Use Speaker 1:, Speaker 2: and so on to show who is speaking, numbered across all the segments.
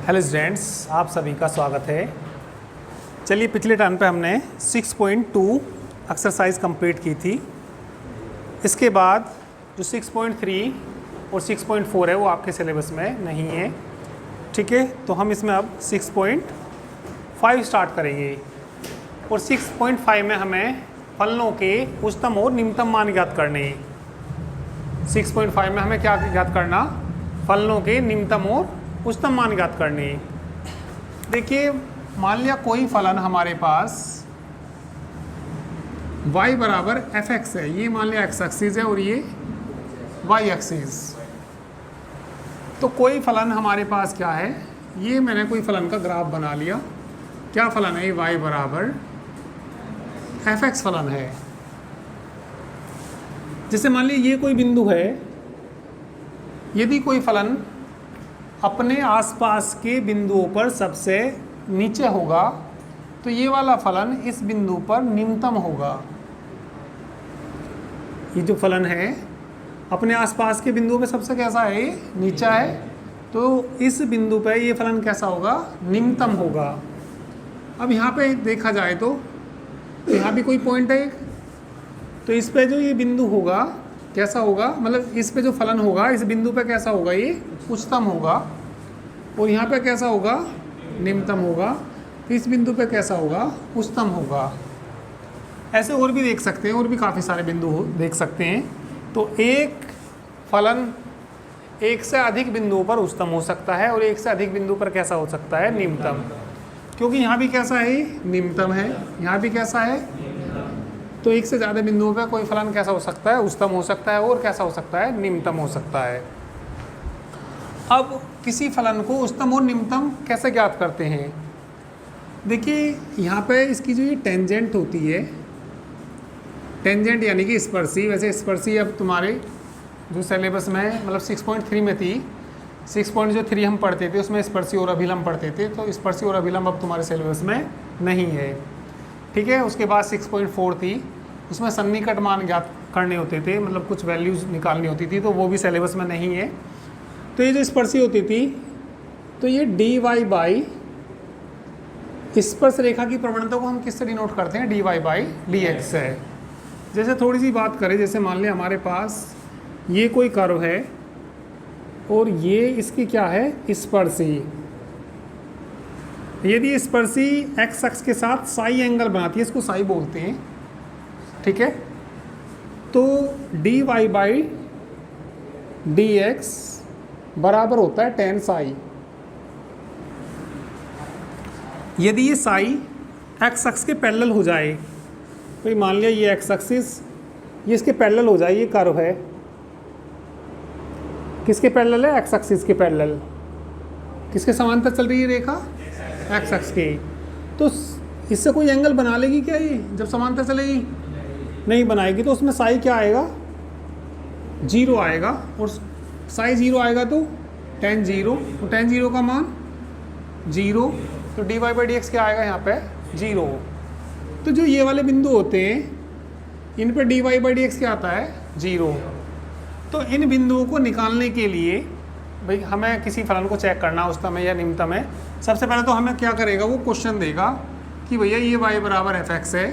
Speaker 1: Hello students, आप सभी का स्वागत है। चलिए, पिछले टर्न पे हमने 6.2 एक्सरसाइज कंप्लीट की थी। इसके बाद जो 6.3 और 6.4 है वो आपके सिलेबस में नहीं है, ठीक है। तो हम इसमें अब 6.5 स्टार्ट करेंगे और 6.5 में हमें फलनों के उच्चतम और निम्नतम मान ज्ञात करने हैं। 6.5 में हमें क्या ज्ञात करना? फलनों के निम्नतम और उच्चतम मान ज्ञात करने। देखिए, मान लिया कोई फलन हमारे पास y बराबर fx है। ये मान लिया x एक्सिस है और ये y एक्सिस। तो कोई फलन हमारे पास क्या है? ये मैंने कोई फलन का ग्राफ बना लिया। क्या फलन है? y बराबर fx फलन है। जैसे मान लीजिए ये कोई बिंदु है, यदि कोई फलन अपने आसपास के बिंदुओं पर सबसे नीचे होगा तो ये वाला फलन इस बिंदु पर निम्नतम होगा। ये जो फलन है अपने आसपास के बिंदुओं पे सबसे कैसा है? ये नीचा है, तो इस बिंदु पे ये फलन कैसा होगा? निम्नतम होगा। अब यहाँ पे देखा जाए तो यहाँ भी कोई पॉइंट है, तो इस पे जो ये बिंदु होगा कैसा होगा? मतलब इस पे जो फलन होगा इस बिंदु पे कैसा होगा? ये उच्चतम होगा। और यहाँ पे कैसा होगा? निम्नतम होगा। तो इस बिंदु पे कैसा होगा? उच्चतम होगा। ऐसे और भी देख सकते हैं, और भी काफ़ी सारे बिंदु देख सकते हैं। तो एक फलन एक से अधिक बिंदुओं पर उच्चतम हो सकता है और एक से अधिक बिंदु पर कैसा हो सकता है? निम्नतम। क्योंकि यहाँ भी कैसा है? निम्नतम है। यहाँ भी कैसा है? तो एक से ज़्यादा बिंदुओं पर कोई फलन कैसा हो सकता है? उच्चतम हो सकता है और कैसा हो सकता है? निम्नतम हो सकता है। अब किसी फलन को उच्चतम और निम्नतम कैसे ज्ञात करते हैं? देखिए, यहाँ पे इसकी जो ये टेंजेंट होती है, टेंजेंट यानी कि स्पर्शी। वैसे स्पर्शी अब तुम्हारे जो सिलेबस में मतलब 6.3 में थी, 6.3 हम पढ़ते थे उसमें स्पर्शी और अभिलंब पढ़ते थे, तो स्पर्शी और अभिलंब अब तुम्हारे सिलेबस में नहीं है, ठीक है। उसके बाद 6.4 थी, उसमें सन्निकट मान ज्ञात करने होते थे, मतलब कुछ वैल्यूज़ निकालनी होती थी, तो वो भी सिलेबस में नहीं है। तो ये जो स्पर्शी होती थी, तो ये dy बाई स्पर्श रेखा की प्रवणता को हम किससे डिनोट करते हैं? dy बाई dx है। जैसे थोड़ी सी बात करें, जैसे मान लें हमारे पास ये कोई कर्व है और ये इसकी क्या है? स्पर्शी। यदि स्पर्शी x अक्ष के साथ साई एंगल बनाती है, इसको साई बोलते हैं, ठीक है। तो dy बाई dx बराबर होता है tan साई। यदि ये साई x अक्ष के पैरेलल हो जाए, तो मान लिया ये x एक्सिस ये इसके पैरेलल हो जाए, ये कर्व है किसके पैरेलल है? x एक्सिस के पैरेलल। किसके समांतर चल रही है रेखा? x अक्ष के। तो इससे कोई एंगल बना लेगी क्या ये जब समांतर चलेगी? नहीं बनाएगी। तो उसमें साई क्या आएगा? 0 आएगा। और साई 0 आएगा तो tan 0, तो tan 0 का मान 0, तो dy बाई dx क्या आएगा यहाँ पे? 0। तो जो ये वाले बिंदु होते हैं इन पे dy बाई dx क्या आता है? 0। तो इन बिंदुओं को निकालने के लिए भाई हमें किसी फलन को चेक करना उच्चतम है या निम्नतम है। सबसे पहले तो हमें क्या करेगा? वो क्वेश्चन देगा कि भैया ये y बराबर fx है,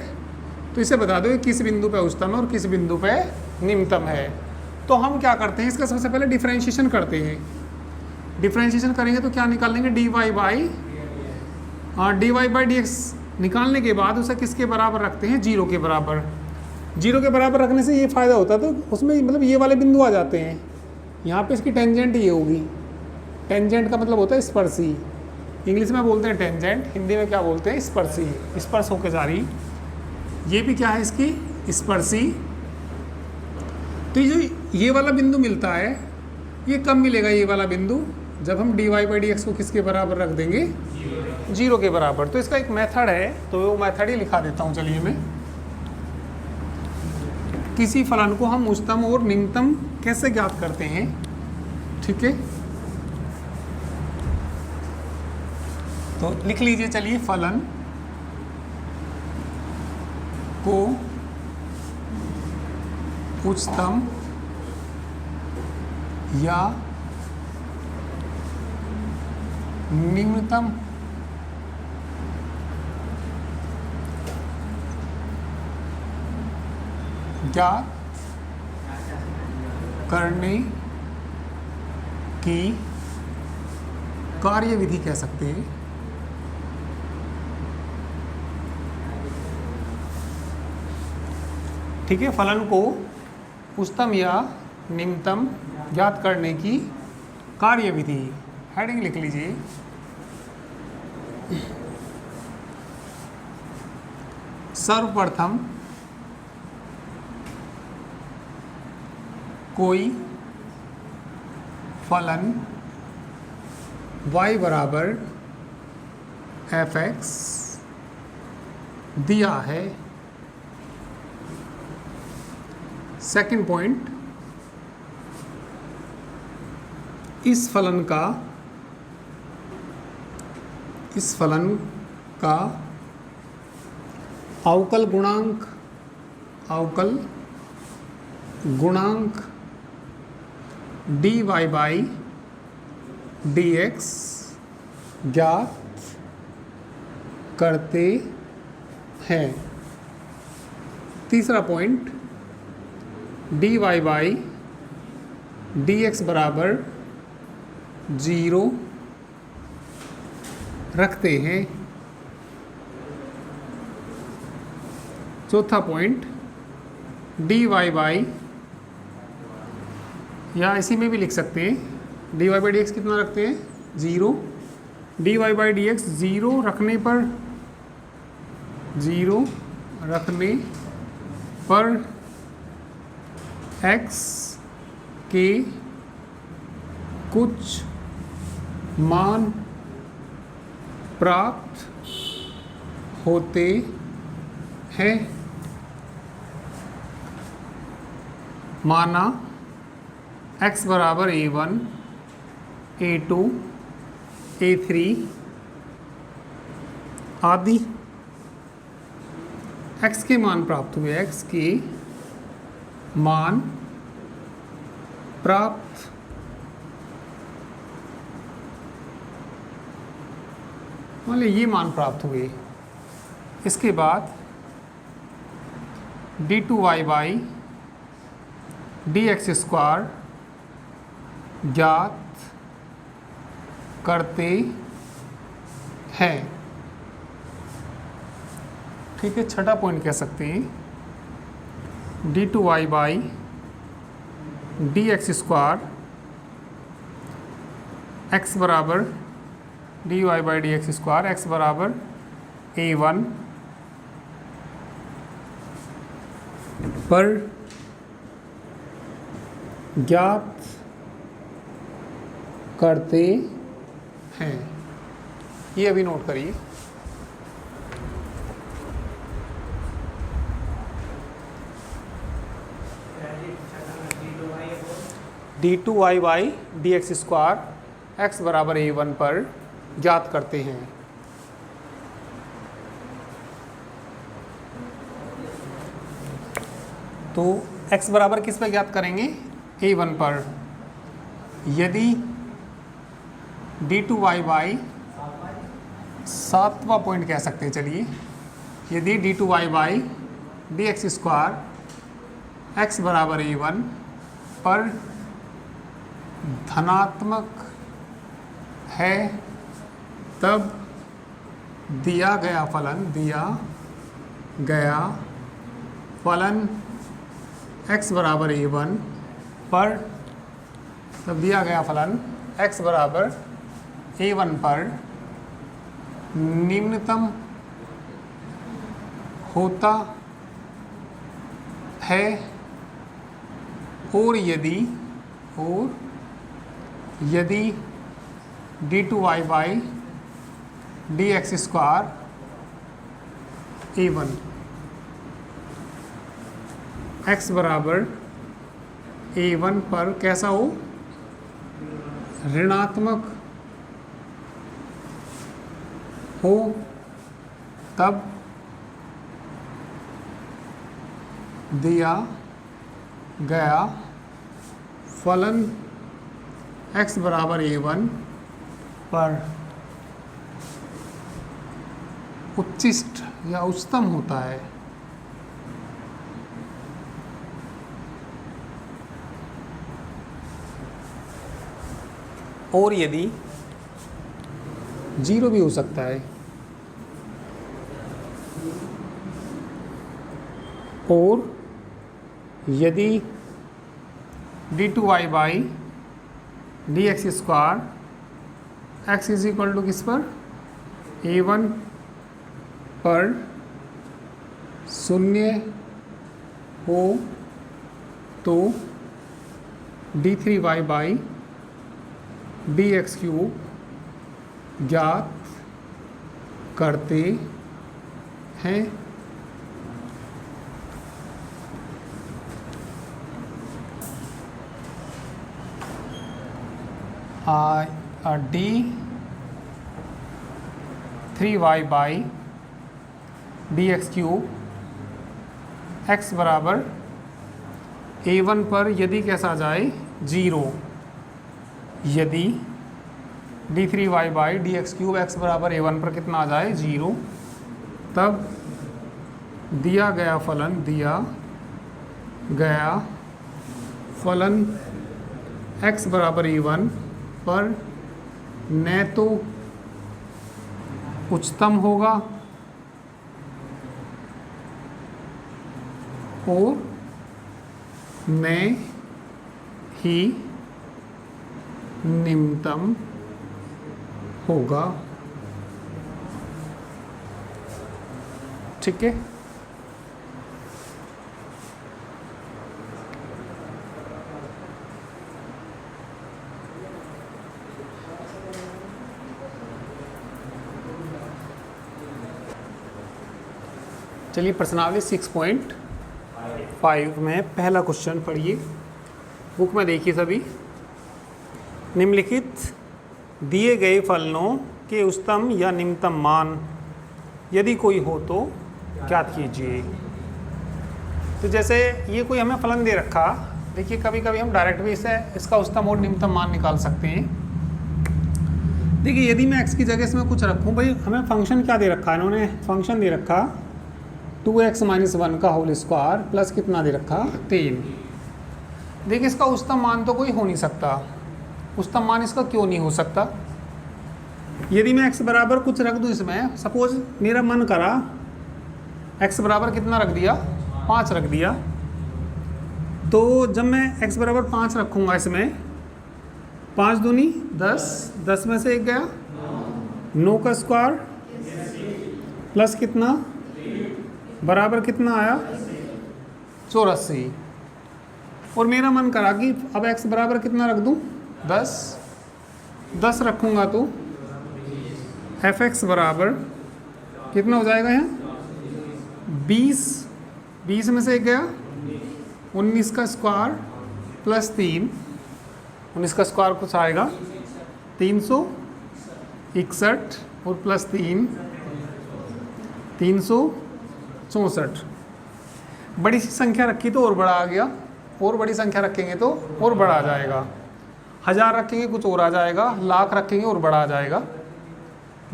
Speaker 1: तो इसे बता दो कि किस बिंदु पे उच्चतम है और किस बिंदु पे निम्नतम है। तो हम क्या करते हैं? इसका सबसे पहले डिफरेंशिएशन करते हैं। डिफरेंशिएशन करेंगे तो क्या निकालेंगे? dy बाई dx निकालने के बाद उसे किसके बराबर रखते हैं? 0 के बराबर। 0 के बराबर रखने से ये फ़ायदा होता है, तो उसमें मतलब ये वाले बिंदु आ जाते हैं। यहाँ पे इसकी टेंजेंट ये होगी। टेंजेंट का मतलब होता है स्पर्शी। इंग्लिश में बोलते हैं टेंजेंट, हिंदी में क्या बोलते हैं? स्पर्शी। स्पर्श होकर जा रही, ये भी क्या है? इसकी स्पर्शी। तो ये वाला बिंदु मिलता है, ये कब मिलेगा? ये वाला बिंदु जब हम dy बाई dx को किसके बराबर रख देंगे? 0 के बराबर। तो इसका एक मेथड है, तो वो मेथड ही लिखा देता हूँ। चलिए, मैं किसी फलन को हम उच्चतम और निम्नतम कैसे ज्ञात करते हैं, ठीक है। तो लिख लीजिए, चलिए, फलन को उच्चतम या निम्नतम ज्ञात करने की कार्यविधि कह सकते हैं। ठीक है, फलन को उच्चतम या निम्नतम ज्ञात करने की कार्यविधि, हेडिंग लिख लीजिए। सर्वप्रथम कोई फलन y बराबर f(x) दिया है। सेकंड पॉइंट, इस फलन का अवकल गुणांक dy बाई dx ज्ञात करते हैं। तीसरा पॉइंट, dy बाई dx बराबर 0 रखते हैं। चौथा पॉइंट, dy बाई, या इसी में भी लिख सकते हैं, dy बाई dx कितना रखते हैं? 0। dy बाई dx 0 रखने पर x के कुछ मान प्राप्त होते हैं। माना x बराबर a1, a2, a3 आदि x के मान प्राप्त हुए, x के मान प्राप्त मान ये मान प्राप्त हुए। इसके बाद d2y बाई dx स्क्वायर ज्ञात करते हैं। ठीक है, छठा पॉइंट कह सकते हैं, d2y by dx square x बराबर dy by dx square x बराबर a1 पर ज्ञात करते हैं। ये अभी नोट करिए। d2y by dx square x बराबर a1 पर ज्ञात करते हैं। तो x बराबर किस पर ज्ञात करेंगे? a1 पर। यदि d2y बाई, सातवां पॉइंट कह सकते हैं, चलिए, यदि d2y by dx square x बराबर a1 पर धनात्मक है, तब दिया गया फलन x बराबर a1 पर, तब दिया गया फलन x बराबर a1 पर निम्नतम होता है, और यदि d2y by dx square a1 x बराबर a1 पर कैसा हो? ऋणात्मक हो, तब दिया गया फलन x बराबर a1 पर उच्चिष्ट या उच्चतम होता है। और यदि 0 भी हो सकता है, और यदि d2y by d x square x is equal to किस पर, a1 पर 0 हो तो d3y by d x cube ज्ञात करते हैं। D 3y by d x cube x बराबर a1 पर यदि कैसा आ जाए 0, यदि d3y by d x cube x बराबर a1 पर कितना आ जाए 0, तब दिया गया फलन x बराबर a1 पर न तो उच्चतम होगा और न ही निम्नतम होगा। ठीक है, चलिए प्रश्नावली 6.5 में पहला क्वेश्चन पढ़िए, बुक में देखिए सभी। निम्नलिखित दिए गए फलनों के उच्चतम या निम्नतम मान यदि कोई हो तो ज्ञात कीजिए। तो जैसे ये कोई हमें फलन दे रखा, देखिए कभी कभी हम डायरेक्ट भी इसका उच्चतम और निम्नतम मान निकाल सकते हैं। देखिए यदि मैं x की जगह इसमें कुछ रखूं, भाई हमें फंक्शन क्या दे रखा है, इन्होंने फंक्शन दे रखा 2x - 1 का होल स्क्वायर प्लस कितना दे रखा 3। देखिए इसका उच्चतम मान तो कोई हो नहीं सकता, उच्चतम मान इसका क्यों नहीं हो सकता। यदि मैं x बराबर कुछ रख दूँ इसमें, सपोज मेरा मन करा x बराबर कितना रख दिया 5 रख दिया, तो जब मैं x बराबर 5 रखूँगा इसमें 5 दूनी 10, 10 में से 1 गया 9 का स्क्वायर प्लस कितना बराबर कितना आया 84। और मेरा मन करा कि अब x बराबर कितना रख दूं 10, 10 रखूँगा तो fx बराबर कितना हो जाएगा यहाँ 20, 20 में से 1 गया 19 का स्क्वायर प्लस 3, 19 का स्क्वायर कुछ आएगा 361 और प्लस 3 364। बड़ी सी संख्या रखी तो और बड़ा आ गया, और बड़ी संख्या रखेंगे तो और बड़ा आ जाएगा, 1000 रखेंगे कुछ और आ जाएगा, लाख रखेंगे और बड़ा आ जाएगा।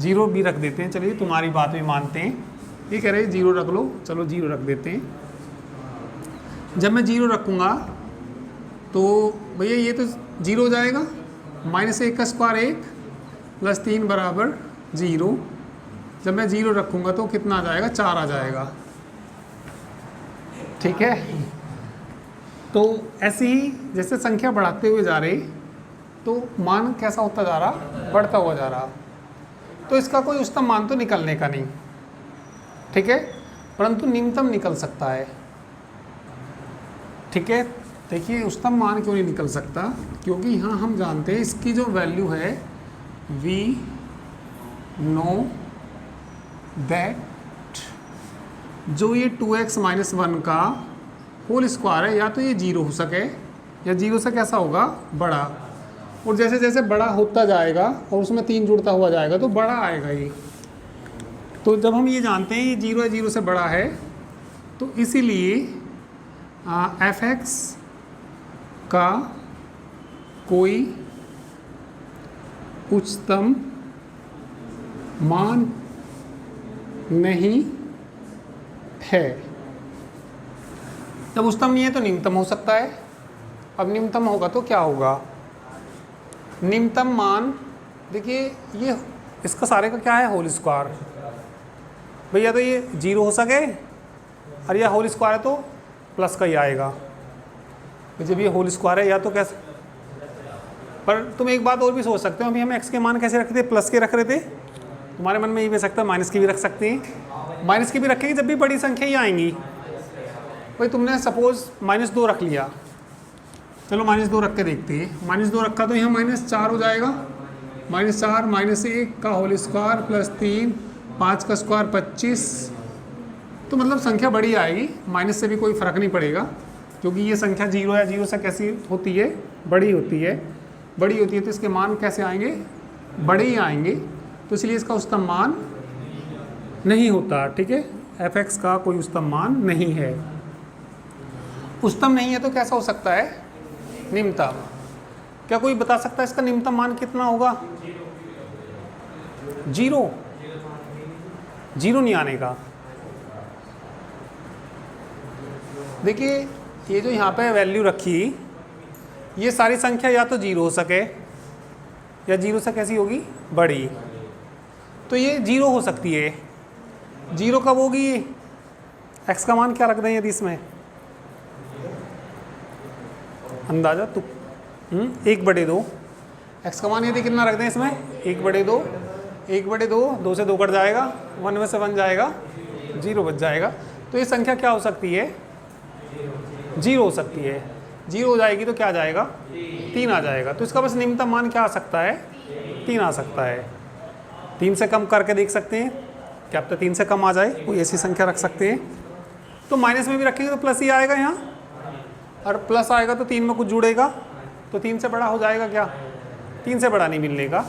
Speaker 1: 0 भी रख देते हैं, चलिए तुम्हारी बात भी मानते हैं, ये कह रहे हैं 0 रख लो, चलो 0 रख देते हैं। जब मैं 0 रखूँगा तो भैया ये तो 0 हो जाएगा, -1 का स्क्वायर 1 प्लस 3 बराबर 0। जब मैं 0 रखूँगा तो कितना आ जाएगा 4 आ जाएगा। ठीक है, तो ऐसे ही जैसे संख्या बढ़ाते हुए जा रही तो मान कैसा होता जा रहा, बढ़ता हुआ जा रहा। तो इसका कोई उच्चतम मान तो निकलने का नहीं, ठीक है, परंतु निम्नतम निकल सकता है। ठीक है, देखिए उच्चतम मान क्यों नहीं निकल सकता, क्योंकि यहाँ हम जानते हैं इसकी जो वैल्यू है वी नो दैट जो ये 2x - 1 का होल स्क्वायर है, या तो ये 0 हो सके या 0 से कैसा होगा बड़ा, और जैसे जैसे बड़ा होता जाएगा और उसमें 3 जुड़ता हुआ जाएगा तो बड़ा आएगा ये। तो जब हम ये जानते हैं ये 0 है 0 से बड़ा है, तो इसीलिए fx का कोई उच्चतम मान नहीं है। जब उच्चतम नहीं है तो निम्नतम हो सकता है। अब निम्नतम होगा तो क्या होगा? निम्नतम मान देखिए, ये इसका सारे का क्या है? Whole square. भैया तो ये 0 हो सके और यह होल स्क्वायर है तो प्लस का ही आएगा। जब ये होल स्क्वायर है या तो कैसे, पर तुम एक बात और भी सोच सकते हो, अभी हम x के मान कैसे रख रहे थे? प्लस के रख रहे थे। तुम्हारे मन में ये भी सकता है माइनस की भी रख सकते हैं। माइनस की भी रखेंगे जब भी बड़ी संख्या ही आएंगी। भाई तुमने सपोज -2 रख लिया, चलो -2 रख के देखते हैं। -2 रखा तो यहाँ -4 हो जाएगा। -4 -1 का होल स्क्वायर प्लस 3, 5 का स्क्वायर 25। तो मतलब संख्या बड़ी आएगी, माइनस से भी कोई फ़र्क नहीं पड़ेगा, क्योंकि ये संख्या 0 या 0 से कैसी होती है? बड़ी होती है। बड़ी होती है तो इसके मान कैसे आएंगे? बड़े ही आएंगे। तो इसलिए इसका उच्चतम मान नहीं होता। ठीक है, f(x) का कोई उच्चतम मान नहीं है। उच्चतम नहीं है तो कैसा हो सकता है? निम्नतम। क्या कोई बता सकता है इसका निम्नतम मान कितना होगा? 0 नहीं आने का। देखिए ये जो यहाँ पे वैल्यू रखी, ये सारी संख्या या तो 0 हो सके या 0 से कैसी होगी? बड़ी। तो ये 0 हो सकती है। 0 कब होगी? x का मान क्या रख दें यदि इसमें? अंदाजा तो 1/2। x का मान यदि कितना रख दें इसमें? 1/2। 1/2, 2 से 2 कट जाएगा, 1 में से 1 जाएगा, 0 बच जाएगा। तो ये संख्या क्या हो सकती है? 0 हो सकती है। 0 हो जाएगी तो क्या आ जाएगा? 3 आ जाएगा। तो इसका बस निम्नतम मान क्या आ सकता है? 3 आ सकता है। 3 से कम करके देख सकते हैं, क्या पता 3 से कम आ जाए, कोई ऐसी संख्या रख सकते हैं। तो माइनस में भी रखेंगे तो प्लस ही आएगा यहाँ, और प्लस आएगा तो 3 में कुछ जुड़ेगा, तो 3 से बड़ा हो जाएगा क्या? 3 से बड़ा नहीं मिलने का।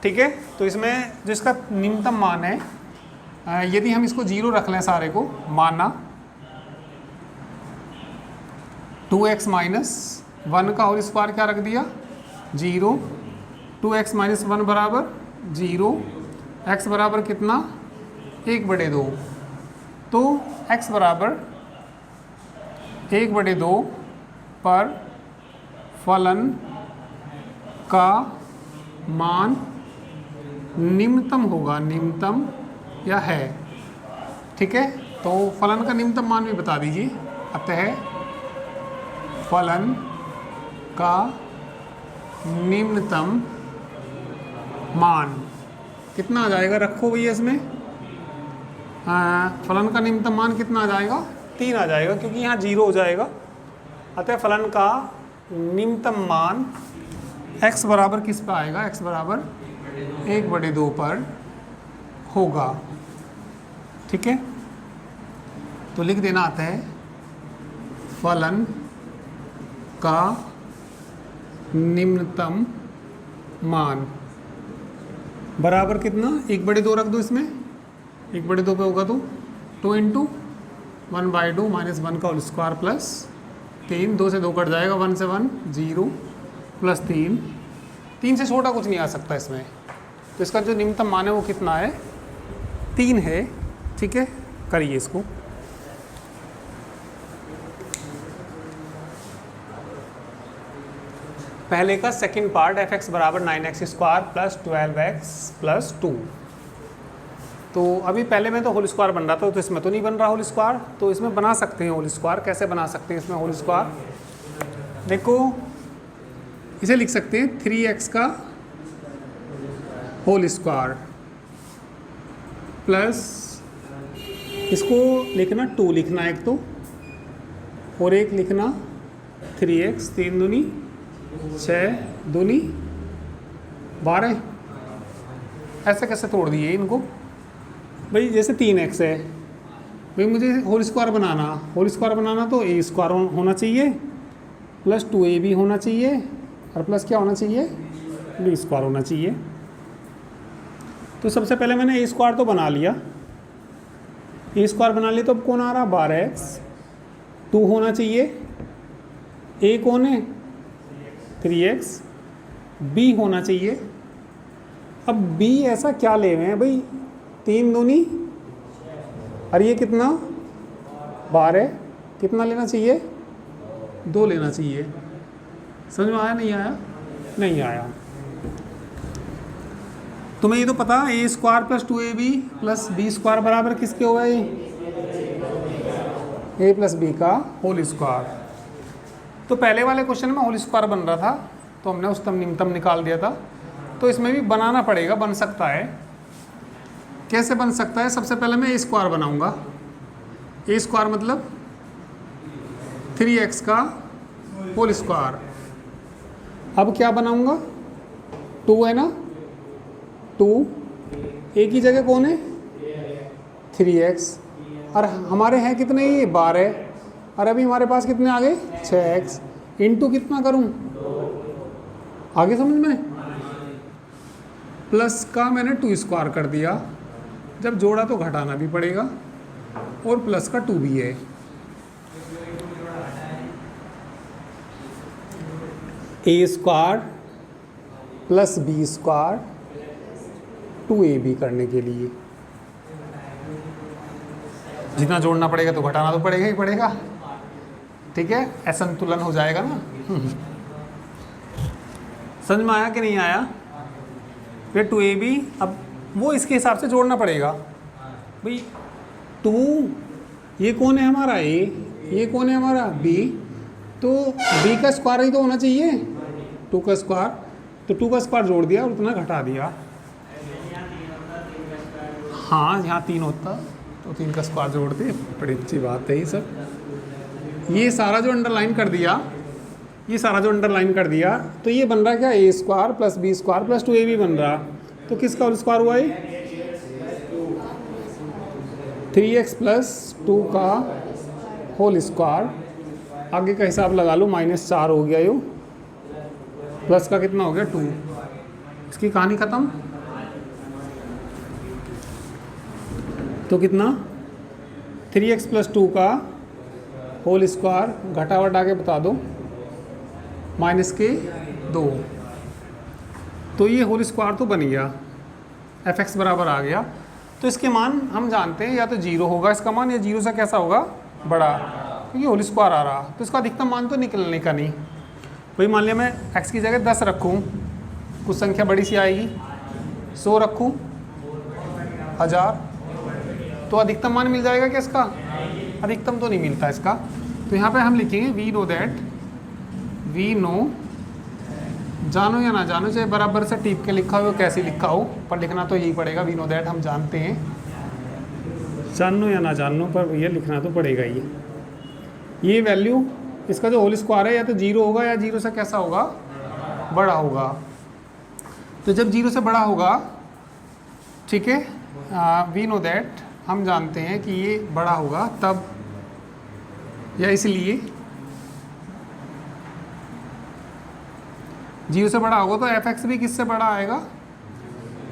Speaker 1: ठीक है, तो इसमें जो इसका निम्नतम मान है, यदि हम इसको 0 रख लें सारे को, माना 2x - 1 का होल स्क्वायर क्या रख दिया? 0। 2x - 1 बराबर 0। x बराबर कितना? 1/2। तो x बराबर 1/2 पर फलन का मान निम्नतम होगा, निम्नतम या है। ठीक है, तो फलन का निम्नतम मान भी बता दीजिए। अतः फलन का निम्नतम मान कितना आ जाएगा? रखो भैया इसमें। फलन का निम्नतम मान कितना आ जाएगा? 3 आ जाएगा, क्योंकि यहाँ 0 हो जाएगा। अतः फलन का निम्नतम मान x बराबर किस पर आएगा? x बराबर 1/2 पर होगा। ठीक है, तो लिख देना आता है फलन का निम्नतम मान बराबर कितना? 1/2 रख दो इसमें। 1/2 पे होगा तो 2 × 1/2 - 1 का होल स्क्वायर प्लस 3, 2 से 2 कट जाएगा, 1 से 1 0 प्लस 3 से छोटा कुछ नहीं आ सकता इसमें। तो इसका जो निम्नतम मान है वो कितना है? 3 है। ठीक है, करिए इसको। पहले का सेकंड पार्ट f(x) बराबर 9x² प्लस 12x प्लस 2। तो अभी पहले में तो होल स्क्वायर बन रहा था, तो इसमें तो नहीं बन रहा होल स्क्वायर, तो इसमें बना सकते हैं होल स्क्वायर। कैसे बना सकते हैं इसमें होल स्क्वायर? देखो इसे लिख सकते हैं 3x का होल स्क्वायर प्लस, इसको लिखना 2 लिखना एक तो, और एक लिखना 3x, 3 दूनी 6, दूनी 12। ऐसे कैसे तोड़ दिए इनको भाई? जैसे 3x है भाई, मुझे होल स्क्वायर बनाना तो a² होना चाहिए प्लस 2ab होना चाहिए, और प्लस क्या होना चाहिए? b² होना चाहिए। तो सबसे पहले मैंने a² तो बना लिया, तो अब कौन आ रहा? 12x। 2 होना चाहिए, a कौन है? 3x। b होना चाहिए। अब b ऐसा क्या ले हुए हैं भाई? 3 दूनी और ये कितना बार है, कितना लेना चाहिए, 2 लेना चाहिए। समझ में आया नहीं आया? नहीं आया। तुम्हें ये तो पता A square plus 2ab plus B square बराबर किसके हुआ है, ए प्लस बी का होल स्क्वायर। तो पहले वाले क्वेश्चन में होल स्क्वायर बन रहा था तो हमने उच्चतम निम्नतम निकाल दिया था, तो इसमें भी बनाना पड़ेगा, बन सकता है। कैसे बन सकता है? सबसे पहले मैं ए स्क्वायर बनाऊंगा। ए स्क्वायर मतलब 3x का होल स्क्वायर। अब क्या बनाऊंगा, 2 है ना, 2 ए की जगह कौन है 3x, और हमारे हैं कितने, ये 12, और अभी हमारे पास कितने आ गए 6x, इंटू कितना करूं, आगे समझ में, प्लस का मैंने 2 स्क्वायर कर दिया, जब जोड़ा तो घटाना भी पड़ेगा, और प्लस का 2 भी है। A square plus B square 2ab करने के लिए जितना जोड़ना पड़ेगा तो घटाना तो पड़ेगा ही पड़ेगा, ठीक है, असंतुलन हो जाएगा ना। समझ में आया कि नहीं आया? फिर 2ab, अब वो इसके हिसाब से जोड़ना पड़ेगा भाई। 2 ये कौन है हमारा a, ये कौन है हमारा b, तो b का स्क्वायर ही तो होना चाहिए, 2 का स्क्वायर, तो 2 का स्क्वायर जोड़ दिया और उतना घटा दिया। हाँ, यहाँ 3 होता तो 3 का स्क्वायर जोड़ते, बड़ी अच्छी बात है ये सब। ये सारा जो अंडरलाइन कर दिया, ये सारा जो अंडरलाइन कर दिया, तो ये बन रहा क्या, A square plus B square plus 2ab बन रहा। तो किसका होल स्क्वायर हुआ है, 3x प्लस 2 का होल स्क्वायर। आगे का हिसाब लगा लो, -4 हो गया, यो प्लस का कितना हो गया 2। इसकी कहानी ख़त्म। तो कितना 3x प्लस 2 का होल स्क्वायर, घटा वटा के बता दो, -2। तो ये होल स्क्वायर तो बन गया, fx बराबर आ गया। तो इसके मान हम जानते हैं, या तो 0 होगा इसका मान, या 0 से कैसा होगा बड़ा, क्योंकि होल स्क्वायर आ रहा, तो इसका अधिकतम मान तो निकलने का नहीं। वही मान लिया मैं x की जगह 10 रखूँ, कुछ संख्या बड़ी सी आएगी, 100 रखूँ, 1000, तो अधिकतम मान मिल जाएगा क्या इसका? अधिकतम तो नहीं मिलता इसका। तो यहाँ पे हम लिखेंगे we know that, we know, जानो या ना जानो, चाहे बराबर से टीप के लिखा हो, कैसे लिखा हो, पर लिखना तो यही पड़ेगा। वी नो दैट हम जानते हैं, जानो या ना जानो, पर ये लिखना तो पड़ेगा ही। ये वैल्यू इसका जो होल स्क्वायर है, या तो 0 होगा या 0 से कैसा होगा, बड़ा होगा। तो जब 0 से बड़ा होगा, ठीक है, वी नो दैट हम जानते हैं कि ये बड़ा होगा तब, या इसलिए 0 से बड़ा होगा, तो fx भी किससे बड़ा आएगा,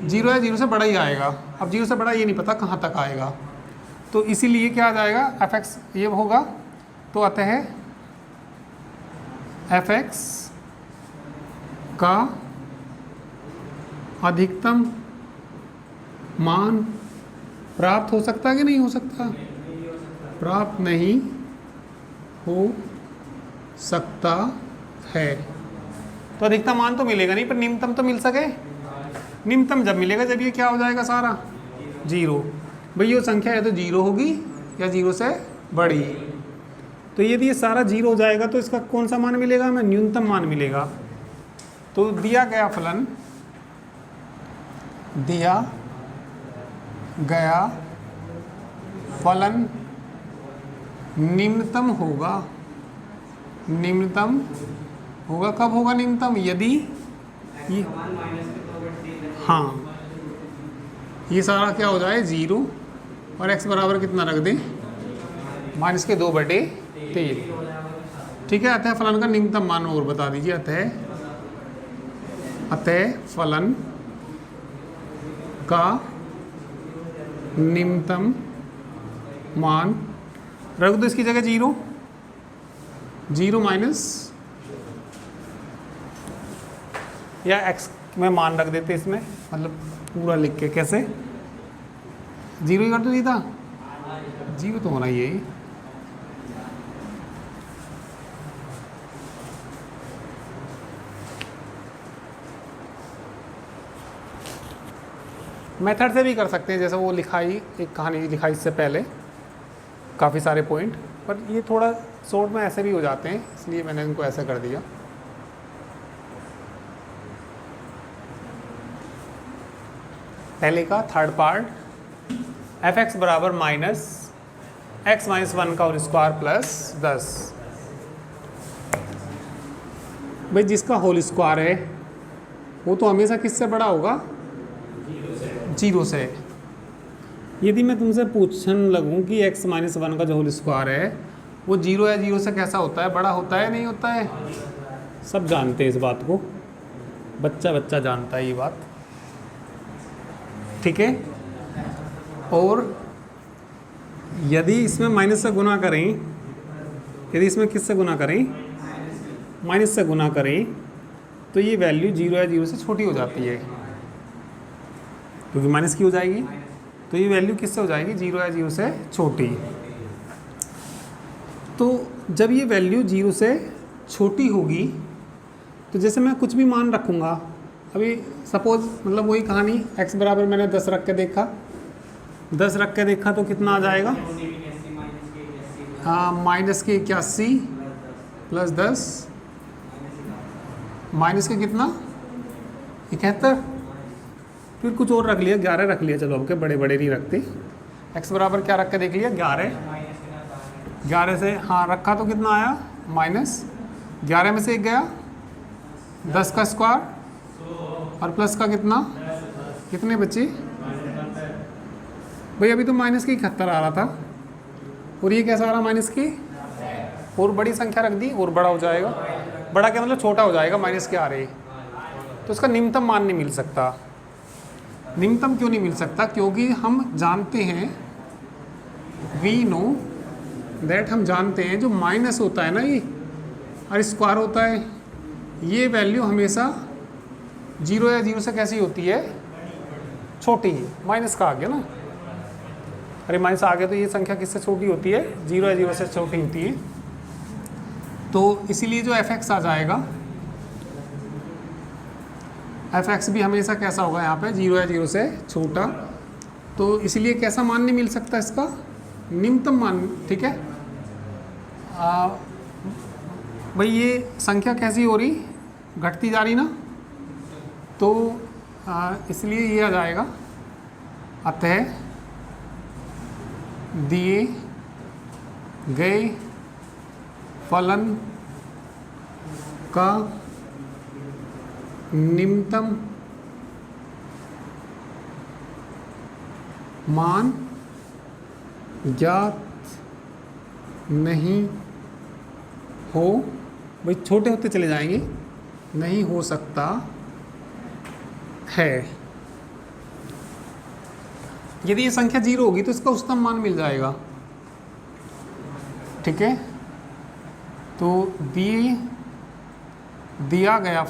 Speaker 1: 0 या 0 से बड़ा ही आएगा। अब 0 से बड़ा ये नहीं पता कहाँ तक आएगा, तो इसीलिए क्या आ जाएगा, fx ये होगा। तो अतः fx का अधिकतम मान प्राप्त हो सकता है कि नहीं हो सकता, प्राप्त नहीं हो सकता है। तो अधिकतम मान तो मिलेगा नहीं, पर निम्नतम तो मिल सके। निम्नतम जब मिलेगा जब ये क्या हो जाएगा सारा 0। भाई ये संख्या या तो 0 होगी या 0 से बड़ी। तो यदि ये सारा 0 हो जाएगा तो इसका कौन सा मान मिलेगा हमें, न्यूनतम मान मिलेगा। तो दिया गया फलन, दिया गया फलन निम्नतम होगा। निम्नतम होगा, कब होगा निम्नतम, यदि ये, हाँ, ये सारा क्या हो जाए 0 और x बराबर कितना रख दें, -2/3। ठीक है, अतः फलन का निम्नतम मान और बता दीजिए। अतः फलन का निम्नतम मान रख दो इसकी जगह 0 माइनस, या x में मान रख देते इसमें, मतलब पूरा लिख के, कैसे 0 ही कर दो सीधा, जीरो तो होना ही है। मेथड से भी कर सकते हैं, जैसे वो लिखाई, एक कहानी लिखाई इससे पहले काफ़ी सारे पॉइंट, पर ये थोड़ा शॉर्ट में ऐसे भी हो जाते हैं, इसलिए मैंने इनको ऐसे कर दिया। पहले का थर्ड पार्ट, एफ एक्स बराबर माइनस एक्स माइनस 1 का होल स्क्वायर प्लस 10। भाई जिसका होल स्क्वायर है वो तो हमेशा किससे बड़ा होगा? जीरो से। यदि मैं तुमसे पूछने लगूं कि x माइनस 1 का जो होल स्क्वायर है वो जीरो या जीरो से कैसा होता है, बड़ा होता है नहीं होता है? सब जानते हैं इस बात को, बच्चा बच्चा जानता है ये बात, ठीक है। और यदि इसमें माइनस से गुना करें, यदि इसमें किससे गुना करें? माइनस से गुना करें, तो ये वैल्यू जीरो या जीरो से छोटी हो जाती है, क्योंकि माइनस की हो जाएगी, तो ये वैल्यू किससे हो जाएगी? जीरो या जीरो से छोटी। तो जब ये वैल्यू जीरो से छोटी होगी, तो जैसे मैं कुछ भी मान रखूँगा, अभी सपोज मतलब वही कहानी, x बराबर मैंने 10 रख के देखा, 10 रख के देखा तो कितना आ जाएगा? हाँ, माइनस के 81 प्लस 10, माइनस के कितना? 71, फिर कुछ और रख लिया, 11 रख लिया, चलो अब के बड़े बड़े नहीं रखते। x बराबर क्या रख के देख लिया? 11 से, हाँ रखा तो कितना आया? माइनस 11 में से एक गया, 10 का स्क्वायर और प्लस का कितना? कितने बचे भाई? अभी तो माइनस की 71 आ रहा था, और ये कैसा आ रहा? माइनस की, और बड़ी संख्या रख दी और बड़ा हो जाएगा। बड़ा क्या मतलब? छोटा हो जाएगा, माइनस के आ रहे, तो इसका निम्नतम मान नहीं मिल सकता। निम्नतम क्यों नहीं मिल सकता? क्योंकि हम जानते हैं, वी नो दैट, हम जानते हैं जो माइनस होता है ना ये, और स्क्वायर होता है, ये वैल्यू हमेशा जीरो या जीरो से कैसी होती है? छोटी। माइनस का आ गया ना, अरे माइनस आ गया, तो ये संख्या किससे छोटी होती है? जीरो या जीरो से छोटी होती है। तो इसीलिए जो एफ एक्स आ जाएगा, एफ एक्स भी हमेशा कैसा होगा यहाँ पे? जीरो या जीरो से छोटा। तो इसलिए कैसा मान नहीं मिल सकता इसका? निम्नतम मान, ठीक है। भाई ये संख्या कैसी हो रही? घटती जा रही ना, तो इसलिए ये आ जाएगा, अतः दिए गए फलन का निम्नतम मान ज्ञात नहीं हो, भाई छोटे होते चले जाएंगे, नहीं हो सकता है। यदि ये संख्या जीरो होगी तो इसका उच्चतम मान मिल जाएगा, ठीक है। तो दिया गया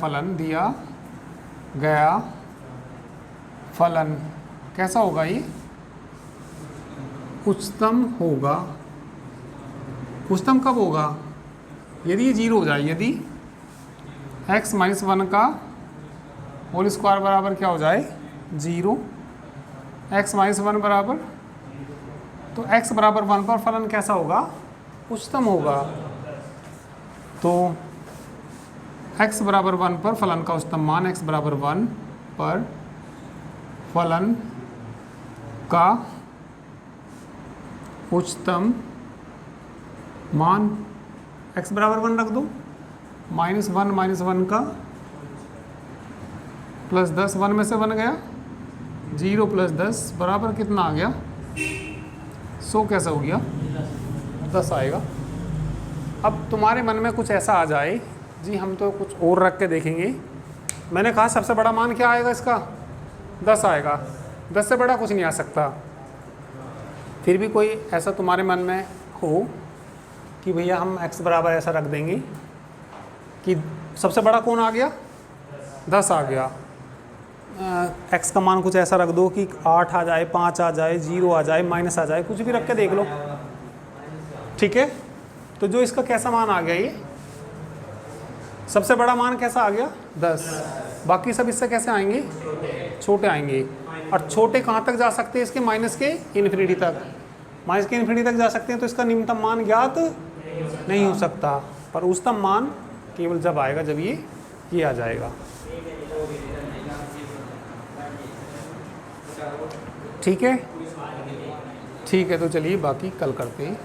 Speaker 1: फलन कैसा होगा? ये उच्चतम होगा। उच्चतम कब होगा? यदि ये जीरो हो जाए, यदि x माइनस 1 का होल स्क्वायर बराबर क्या हो जाए? जीरो। x माइनस 1 बराबर, तो x बराबर 1 पर फलन कैसा होगा? उच्चतम होगा। तो x बराबर 1 पर फलन का उच्चतम मान, x बराबर 1 पर फलन का उच्चतम मान, x बराबर 1 रख दो, माइनस 1 का प्लस 10, 1 में से 1 गया, 0 प्लस 10 बराबर कितना आ गया? 100 कैसा हो गया? 10 आएगा। अब तुम्हारे मन में कुछ ऐसा आ जाए, जी हम तो कुछ और रख के देखेंगे, मैंने कहा सबसे बड़ा मान क्या आएगा इसका? 10 आएगा, 10 से बड़ा कुछ नहीं आ सकता। फिर भी कोई ऐसा तुम्हारे मन में हो कि भैया हम x बराबर ऐसा रख देंगे कि सबसे बड़ा कौन आ गया? 10 आ गया। एक्स का मान कुछ ऐसा रख दो कि 8 आ जाए, 5 आ जाए, 0 आ जाए, माइनस आ जाए, कुछ भी रख के देख लो। ठीक है, तो जो इसका कैसा मान आ गया, ये सबसे बड़ा मान कैसा आ गया 10, बाकी सब इससे कैसे आएंगे, छोटे आएंगे। और छोटे कहाँ तक जा सकते हैं इसके, माइनस के इन्फिनिटी तक, माइनस के इन्फिनिटी तक जा सकते हैं। तो इसका निम्नतम मान ज्ञात नहीं हो सकता, पर उच्चतम मान केवल जब आएगा जब ये आ जाएगा। ठीक है, ठीक है, तो चलिए बाकी कल करते हैं।